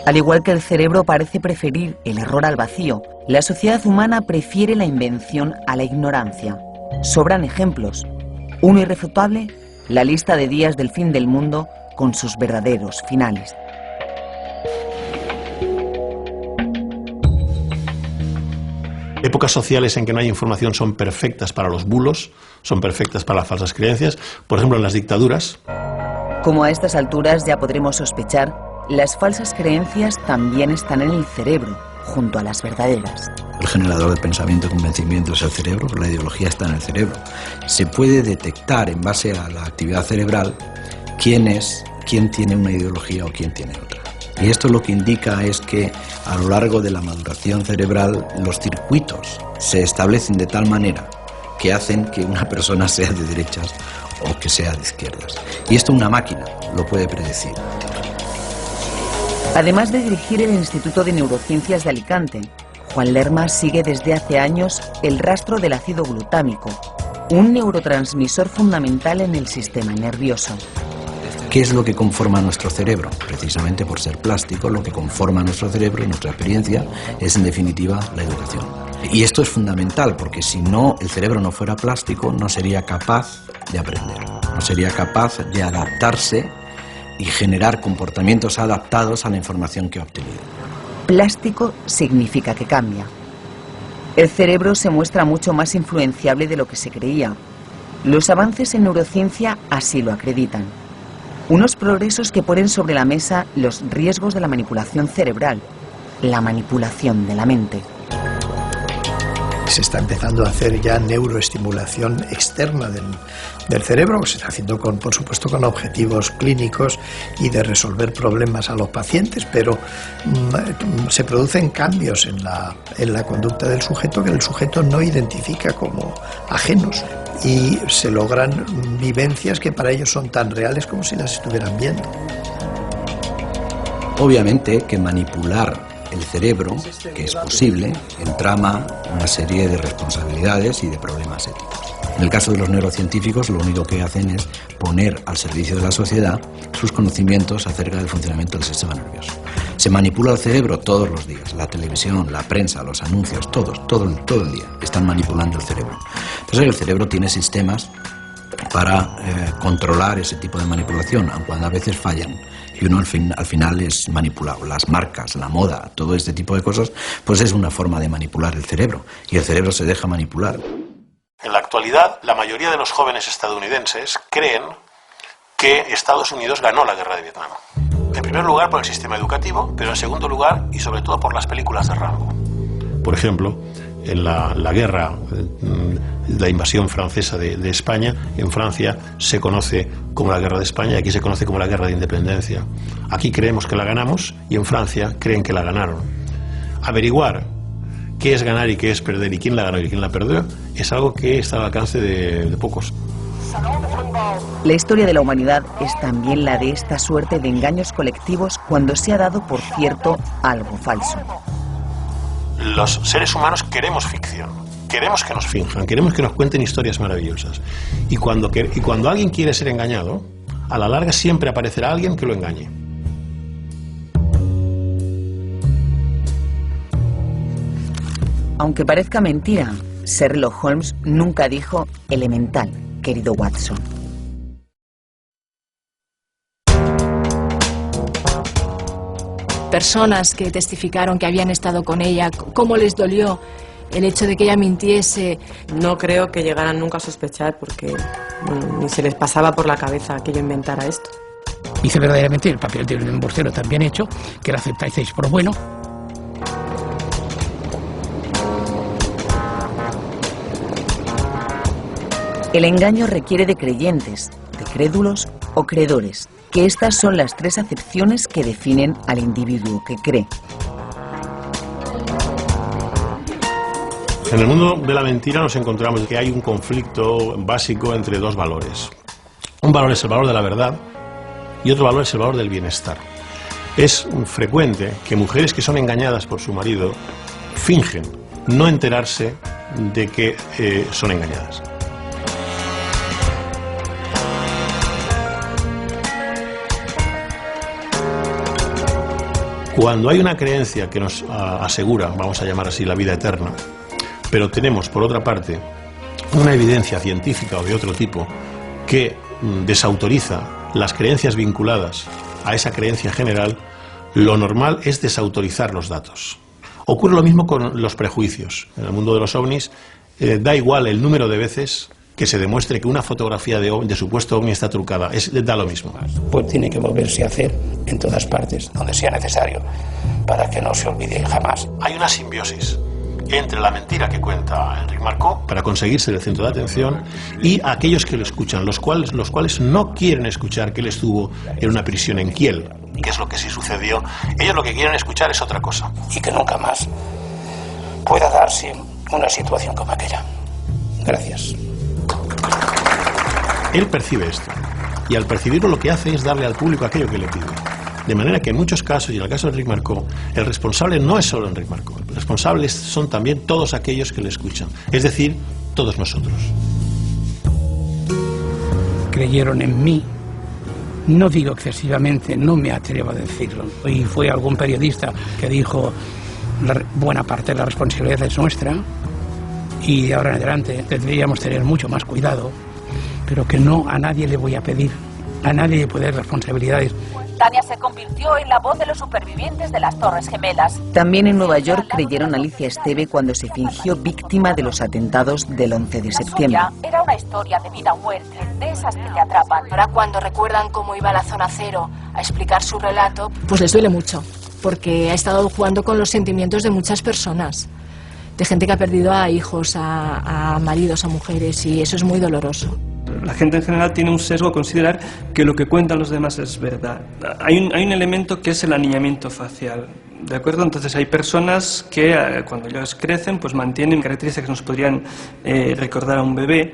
Al igual que el cerebro parece preferir el error al vacío, la sociedad humana prefiere la invención a la ignorancia. Sobran ejemplos. Uno irrefutable, la lista de días del fin del mundo con sus verdaderos finales. Épocas sociales en que no hay información son perfectas para los bulos, son perfectas para las falsas creencias. Por ejemplo, en las dictaduras. Como a estas alturas ya podremos sospechar, las falsas creencias también están en el cerebro, junto a las verdaderas. El generador de pensamiento y convencimiento es el cerebro, la ideología está en el cerebro. Se puede detectar en base a la actividad cerebral quién tiene una ideología o quién tiene otra. Y esto lo que indica es que a lo largo de la maduración cerebral los circuitos se establecen de tal manera que hacen que una persona sea de derechas o que sea de izquierdas. Y esto una máquina lo puede predecir. Además de dirigir el Instituto de Neurociencias de Alicante, Juan Lerma sigue desde hace años el rastro del ácido glutámico, un neurotransmisor fundamental en el sistema nervioso. ¿Qué es lo que conforma nuestro cerebro? Precisamente por ser plástico, lo que conforma nuestro cerebro y nuestra experiencia es en definitiva la educación. Y esto es fundamental porque si no, el cerebro no fuera plástico, no sería capaz de aprender, no sería capaz de adaptarse y generar comportamientos adaptados a la información que ha obtenido. Plástico significa que cambia. El cerebro se muestra mucho más influenciable de lo que se creía. Los avances en neurociencia así lo acreditan. Unos progresos que ponen sobre la mesa los riesgos de la manipulación cerebral, la manipulación de la mente. Se está empezando a hacer ya neuroestimulación externa del cerebro, que se está haciendo por supuesto con objetivos clínicos y de resolver problemas a los pacientes, pero se producen cambios en la conducta del sujeto que el sujeto no identifica como ajenos y se logran vivencias que para ellos son tan reales como si las estuvieran viendo. Obviamente que manipular el cerebro, que es posible, entrama una serie de responsabilidades y de problemas éticos. En el caso de los neurocientíficos, lo único que hacen es poner al servicio de la sociedad sus conocimientos acerca del funcionamiento del sistema nervioso. Se manipula el cerebro todos los días, la televisión, la prensa, los anuncios, todo el día están manipulando el cerebro. Entonces el cerebro tiene sistemas para controlar ese tipo de manipulación, aunque a veces fallan. Y uno al final es manipulado. Las marcas, la moda, todo este tipo de cosas, pues es una forma de manipular el cerebro. Y el cerebro se deja manipular. En la actualidad, la mayoría de los jóvenes estadounidenses creen que Estados Unidos ganó la guerra de Vietnam. En primer lugar por el sistema educativo, pero en segundo lugar y sobre todo por las películas de Rambo. Por ejemplo, en la guerra, la invasión francesa de España, en Francia se conoce como la guerra de España y aquí se conoce como la guerra de independencia. Aquí creemos que la ganamos y en Francia creen que la ganaron. Averiguar qué es ganar y qué es perder y quién la ganó y quién la perdió es algo que está al alcance de pocos. La historia de la humanidad es también la de esta suerte de engaños colectivos cuando se ha dado por cierto algo falso. Los seres humanos queremos ficción, queremos que nos finjan, queremos que nos cuenten historias maravillosas. Y cuando alguien quiere ser engañado, a la larga siempre aparecerá alguien que lo engañe. Aunque parezca mentira, Sherlock Holmes nunca dijo elemental, querido Watson. Personas que testificaron que habían estado con ella, ¿cómo les dolió el hecho de que ella mintiese? No creo que llegaran nunca a sospechar porque ni se les pasaba por la cabeza que yo inventara esto. Hice verdaderamente el papel de un embustero tan bien hecho que lo aceptáis por bueno. El engaño requiere de creyentes, de crédulos o creedores, que estas son las tres acepciones que definen al individuo que cree. En el mundo de la mentira nos encontramos que hay un conflicto básico entre dos valores. Un valor es el valor de la verdad y otro valor es el valor del bienestar. Es frecuente que mujeres que son engañadas por su marido fingen no enterarse de que son engañadas. Cuando hay una creencia que nos asegura, vamos a llamar así, la vida eterna, pero tenemos, por otra parte, una evidencia científica o de otro tipo que desautoriza las creencias vinculadas a esa creencia general, lo normal es desautorizar los datos. Ocurre lo mismo con los prejuicios. En el mundo de los ovnis da igual el número de veces que se demuestre que una fotografía de supuesto ovni está trucada, da lo mismo. Pues tiene que volverse a hacer en todas partes, donde sea necesario, para que no se olvide jamás. Hay una simbiosis entre la mentira que cuenta Enric Marcó para conseguir ser el centro de atención y aquellos que lo escuchan, los cuales no quieren escuchar que él estuvo en una prisión en Kiel, que es lo que sí sucedió. Ellos lo que quieren escuchar es otra cosa. Y que nunca más pueda darse una situación como aquella. Gracias. Él percibe esto, y al percibirlo lo que hace es darle al público aquello que le pide. De manera que en muchos casos, y en el caso de Enric Marcó, el responsable no es solo Enric Marcó, los responsables son también todos aquellos que le escuchan, es decir, todos nosotros. Creyeron en mí, no digo excesivamente, no me atrevo a decirlo, y fue algún periodista que dijo buena parte de la responsabilidad es nuestra, y de ahora en adelante deberíamos tener mucho más cuidado, pero que no a nadie le voy a pedir, a nadie le puede dar responsabilidades. Tania se convirtió en la voz de los supervivientes de las Torres Gemelas. También en Nueva York creyeron a Alicia Esteve cuando se fingió víctima de los atentados del 11 de septiembre. Era una historia de vida o muerte, de esas que te atrapan. Ahora cuando recuerdan cómo iba a la zona cero a explicar su relato, pues les duele mucho, porque ha estado jugando con los sentimientos de muchas personas, de gente que ha perdido a hijos, a maridos, a mujeres, y eso es muy doloroso. La gente en general tiene un sesgo a considerar que lo que cuentan los demás es verdad. Hay un elemento que es el aniñamiento facial, ¿de acuerdo? Entonces hay personas que cuando ellos crecen pues mantienen características que nos podrían recordar a un bebé,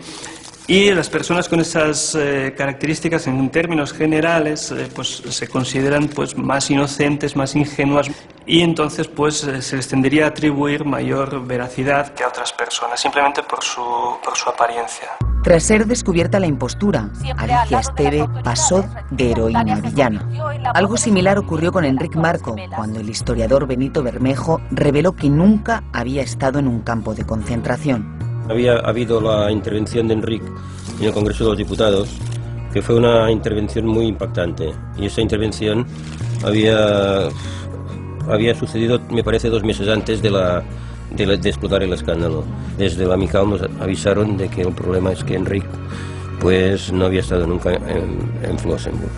y las personas con esas características en términos generales pues se consideran pues más inocentes, más ingenuas, y entonces pues se les tendería a atribuir mayor veracidad que a otras personas, simplemente por su apariencia. Tras ser descubierta la impostura, Alicia Esteve pasó de heroína a villana. Algo similar ocurrió con Enric Marcó, cuando el historiador Benito Bermejo reveló que nunca había estado en un campo de concentración. Había habido la intervención de Enric en el Congreso de los Diputados, que fue una intervención muy impactante. Y esa intervención había sucedido, me parece, 2 meses antes de explotar el escándalo. Desde la Amical nos avisaron de que el problema es que Enric pues no había estado nunca en Flossenburg.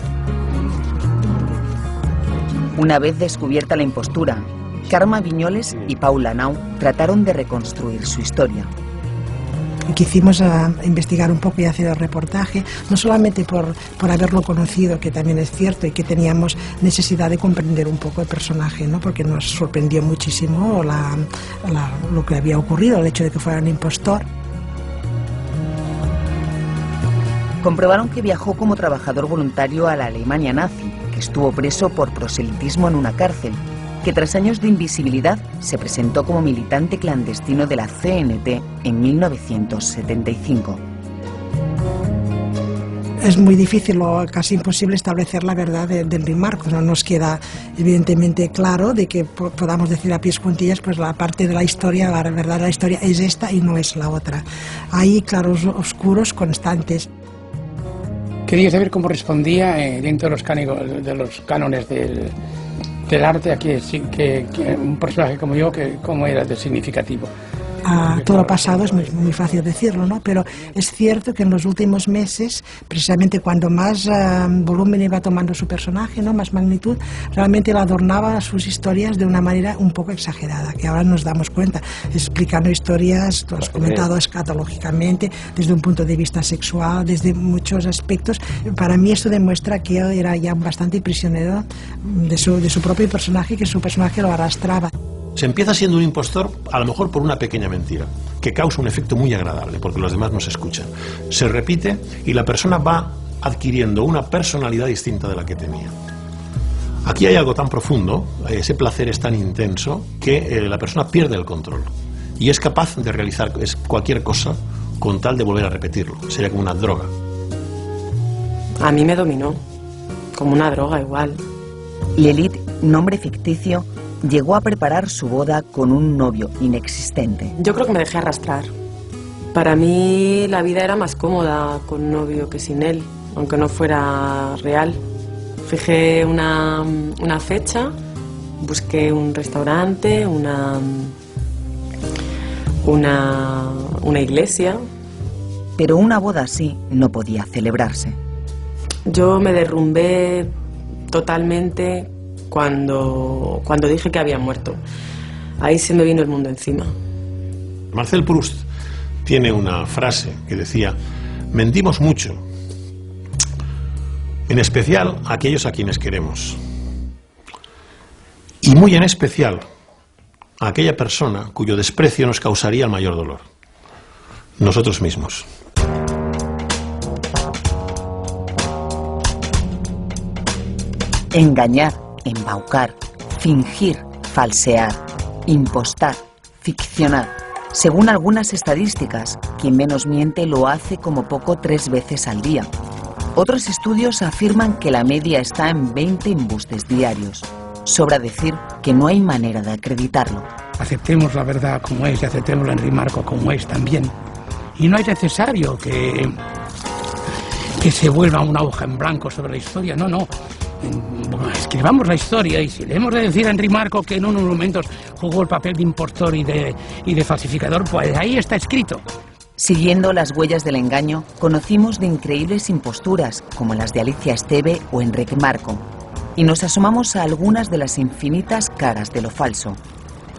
Una vez descubierta la impostura, Carme Viñoles y Paula Nau trataron de reconstruir su historia. Quisimos investigar un poco y hacer el reportaje, no solamente por haberlo conocido, que también es cierto, y que teníamos necesidad de comprender un poco el personaje, ¿no? Porque nos sorprendió muchísimo lo que había ocurrido, el hecho de que fuera un impostor. Comprobaron que viajó como trabajador voluntario a la Alemania nazi, que estuvo preso por proselitismo en una cárcel, que tras años de invisibilidad se presentó como militante clandestino de la CNT en 1975. Es muy difícil o casi imposible establecer la verdad de Enric Marcó. No nos queda evidentemente claro de que podamos decir a pies juntillas pues la parte de la historia, la verdad de la historia es esta y no es la otra. Hay claros oscuros constantes. Quería saber cómo respondía dentro de los cánones del arte aquí, que un personaje como yo, que cómo era de significativo. Todo lo pasado es muy fácil decirlo, ¿no? Pero es cierto que en los últimos meses, precisamente cuando más volumen iba tomando su personaje, ¿no? Más magnitud, realmente él adornaba sus historias de una manera un poco exagerada, que ahora nos damos cuenta, explicando historias, tú has comentado, escatológicamente, desde un punto de vista sexual, desde muchos aspectos. Para mí esto demuestra que él era ya bastante prisionero de su propio personaje, que su personaje lo arrastraba. Se empieza siendo un impostor, a lo mejor por una pequeña mentira, que causa un efecto muy agradable, porque los demás nos escuchan. Se repite y la persona va adquiriendo una personalidad distinta de la que tenía. Aquí hay algo tan profundo, ese placer es tan intenso, que la persona pierde el control y es capaz de realizar cualquier cosa con tal de volver a repetirlo. Sería como una droga. A mí me dominó, como una droga igual. Lilith, nombre ficticio, llegó a preparar su boda con un novio inexistente. Yo creo que me dejé arrastrar. Para mí la vida era más cómoda con un novio que sin él, aunque no fuera real. Fijé una fecha busqué un restaurante, una iglesia. Pero una boda así no podía celebrarse. Yo me derrumbé totalmente cuando dije que había muerto. Ahí se me vino el mundo encima. Marcel Proust tiene una frase que decía: mentimos mucho, en especial a aquellos a quienes queremos, y muy en especial a aquella persona cuyo desprecio nos causaría el mayor dolor, nosotros mismos. Engañar, embaucar, fingir, falsear, impostar, ficcionar. Según algunas estadísticas, quien menos miente lo hace como poco 3 veces al día. Otros estudios afirman que la media está en 20 embustes diarios. Sobra decir que no hay manera de acreditarlo. Aceptemos la verdad como es y aceptemos a Henri Marco como es también. Y no es necesario que se vuelva una hoja en blanco sobre la historia, no. Escribamos la historia, y si le hemos de decir a Henri Marco que en unos momentos jugó el papel de impostor y de falsificador, pues ahí está escrito. Siguiendo las huellas del engaño, conocimos de increíbles imposturas, como las de Alicia Esteve o Enric Marco, y nos asomamos a algunas de las infinitas caras de lo falso,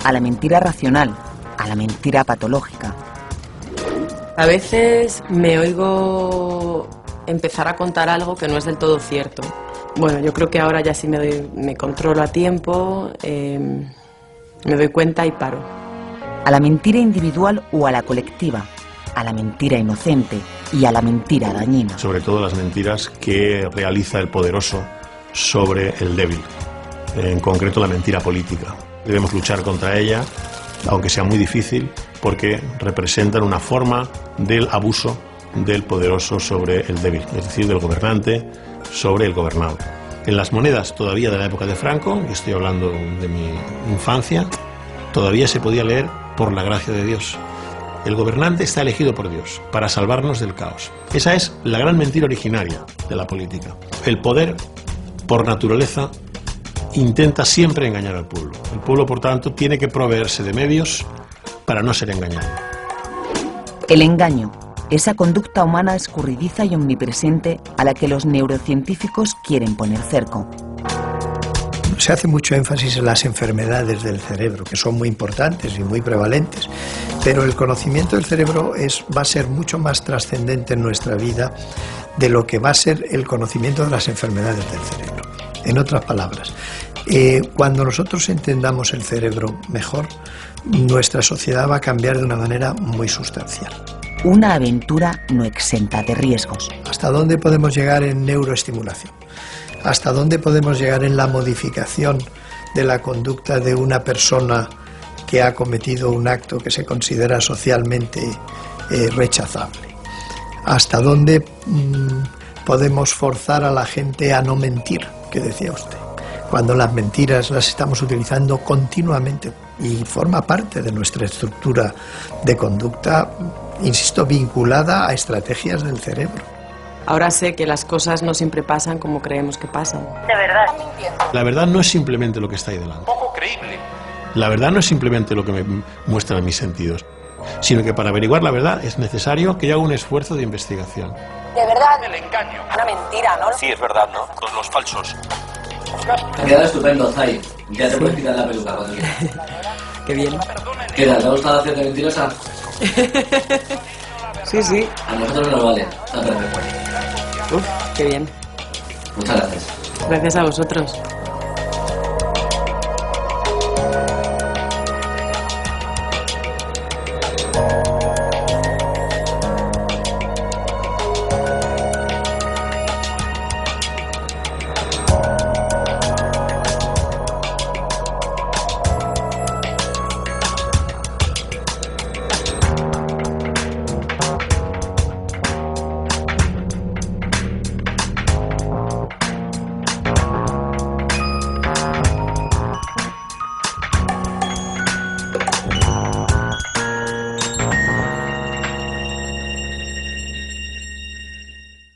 a la mentira racional, a la mentira patológica. A veces me oigo empezar a contar algo que no es del todo cierto. Bueno, yo creo que ahora ya sí me controlo a tiempo, me doy cuenta y paro. A la mentira individual o a la colectiva, a la mentira inocente y a la mentira dañina. Sobre todo las mentiras que realiza el poderoso sobre el débil, en concreto la mentira política. Debemos luchar contra ella, aunque sea muy difícil, porque representan una forma del abuso del poderoso sobre el débil, es decir, del gobernante sobre el gobernado. En las monedas todavía de la época de Franco, y estoy hablando de mi infancia, todavía se podía leer: por la gracia de Dios. El gobernante está elegido por Dios para salvarnos del caos. Esa es la gran mentira originaria de la política. El poder, por naturaleza, intenta siempre engañar al pueblo. El pueblo, por tanto, tiene que proveerse de medios para no ser engañado. El engaño, esa conducta humana escurridiza y omnipresente a la que los neurocientíficos quieren poner cerco. Se hace mucho énfasis en las enfermedades del cerebro, que son muy importantes y muy prevalentes, pero el conocimiento del cerebro va a ser mucho más trascendente en nuestra vida de lo que va a ser el conocimiento de las enfermedades del cerebro. En otras palabras, cuando nosotros entendamos el cerebro mejor, nuestra sociedad va a cambiar de una manera muy sustancial. Una aventura no exenta de riesgos. ¿Hasta dónde podemos llegar en neuroestimulación? ¿Hasta dónde podemos llegar en la modificación de la conducta de una persona que ha cometido un acto que se considera socialmente rechazable? ¿Hasta dónde podemos forzar a la gente a no mentir, que decía usted? Cuando las mentiras las estamos utilizando continuamente y forma parte de nuestra estructura de conducta, insisto, vinculada a estrategias del cerebro. Ahora sé que las cosas no siempre pasan como creemos que pasan. De verdad. La verdad no es simplemente lo que está ahí delante. Poco creíble. La verdad no es simplemente lo que me muestran mis sentidos, sino que para averiguar la verdad es necesario que yo haga un esfuerzo de investigación. De verdad. El engaño. Una mentira, ¿no? Sí, es verdad, ¿no? Todos los falsos. Te ha quedado estupendo, Zay. Ya te puedes quitar la peluca cuando quieras. Qué bien. ¿Qué tal? ¿Te ha gustado hacerte mentirosa? Sí. A nosotros nos vale. Está perfecto. Uf, qué bien. Muchas gracias. Gracias a vosotros.